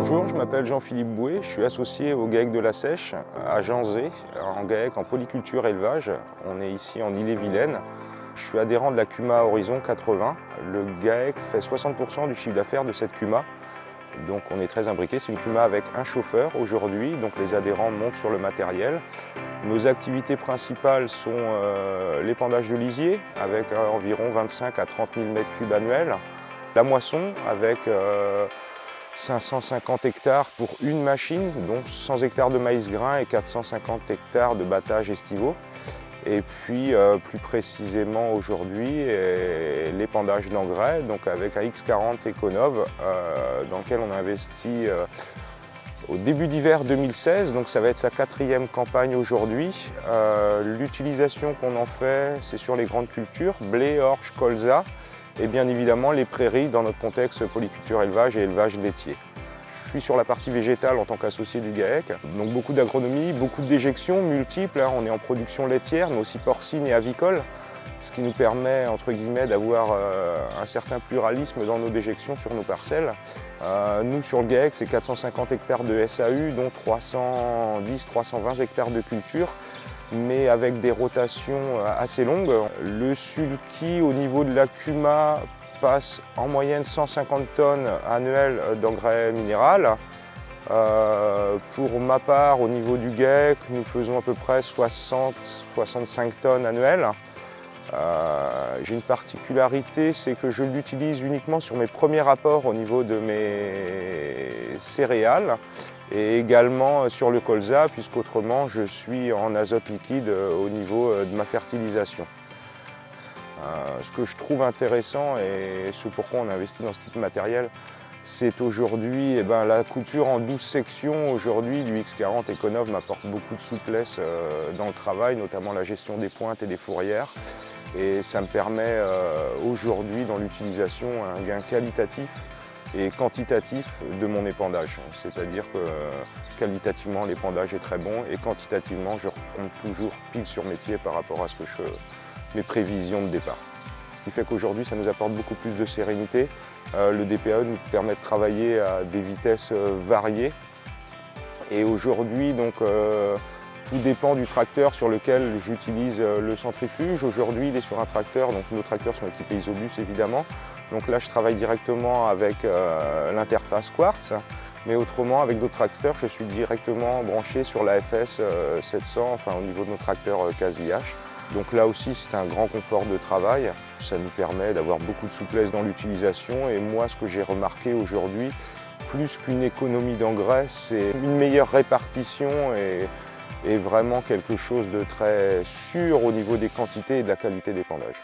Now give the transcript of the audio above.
Bonjour, je m'appelle Jean-Philippe Bouet, je suis associé au GAEC de la Seiche à Janzé, en GAEC en polyculture élevage. On est ici en Ille-et-Vilaine. Je suis adhérent de la CUMA Horizon 80. Le GAEC fait 60% du chiffre d'affaires de cette CUMA. Donc on est très imbriqué, c'est une CUMA avec un chauffeur aujourd'hui, donc les adhérents montent sur le matériel. Nos activités principales sont l'épandage de lisier avec environ 25 à 30 000 m3 annuels. La moisson avec 550 hectares pour une machine, dont 100 hectares de maïs grain et 450 hectares de battage estivaux. Et puis plus précisément aujourd'hui, l'épandage d'engrais, donc avec un X40 Econov dans lequel on a investi au début d'hiver 2016, donc ça va être sa 4e campagne aujourd'hui. L'utilisation qu'on en fait, c'est sur les grandes cultures, blé, orge, colza, et bien évidemment les prairies dans notre contexte polyculture élevage et élevage laitier. Je suis sur la partie végétale en tant qu'associé du GAEC, donc beaucoup d'agronomie, beaucoup de déjections multiples. On est en production laitière mais aussi porcine et avicole, ce qui nous permet entre guillemets d'avoir un certain pluralisme dans nos déjections sur nos parcelles. Nous sur le GAEC, c'est 450 hectares de SAU, dont 310-320 hectares de culture, mais avec des rotations assez longues. Le sulky au niveau de la CUMA passe en moyenne 150 tonnes annuelles d'engrais minéral. Pour ma part, au niveau du GAEC, nous faisons à peu près 60-65 tonnes annuelles. J'ai une particularité, c'est que je l'utilise uniquement sur mes premiers apports au niveau de mes céréales et également sur le colza, puisqu'autrement je suis en azote liquide au niveau de ma fertilisation. Ce que je trouve intéressant et ce pourquoi on investit dans ce type de matériel, c'est aujourd'hui la coupure en 12 sections. Aujourd'hui, du X40 Econov m'apporte beaucoup de souplesse dans le travail, notamment la gestion des pointes et des fourrières. Et ça me permet aujourd'hui dans l'utilisation un gain qualitatif et quantitatif de mon épandage. C'est-à-dire que qualitativement l'épandage est très bon et quantitativement je retombe toujours pile sur mes pieds par rapport à ce que mes prévisions de départ. Ce qui fait qu'aujourd'hui ça nous apporte beaucoup plus de sérénité. Le DPAE nous permet de travailler à des vitesses variées. Et aujourd'hui donc tout dépend du tracteur sur lequel j'utilise le centrifuge. Aujourd'hui, il est sur un tracteur, donc nos tracteurs sont équipés Isobus évidemment. Donc là, je travaille directement avec l'interface Quartz, mais autrement, avec d'autres tracteurs, je suis directement branché sur la FS 700, enfin au niveau de nos tracteurs quasi-H. Donc là aussi, c'est un grand confort de travail. Ça nous permet d'avoir beaucoup de souplesse dans l'utilisation. Et moi, ce que j'ai remarqué aujourd'hui, plus qu'une économie d'engrais, c'est une meilleure répartition et vraiment quelque chose de très sûr au niveau des quantités et de la qualité d'épandage.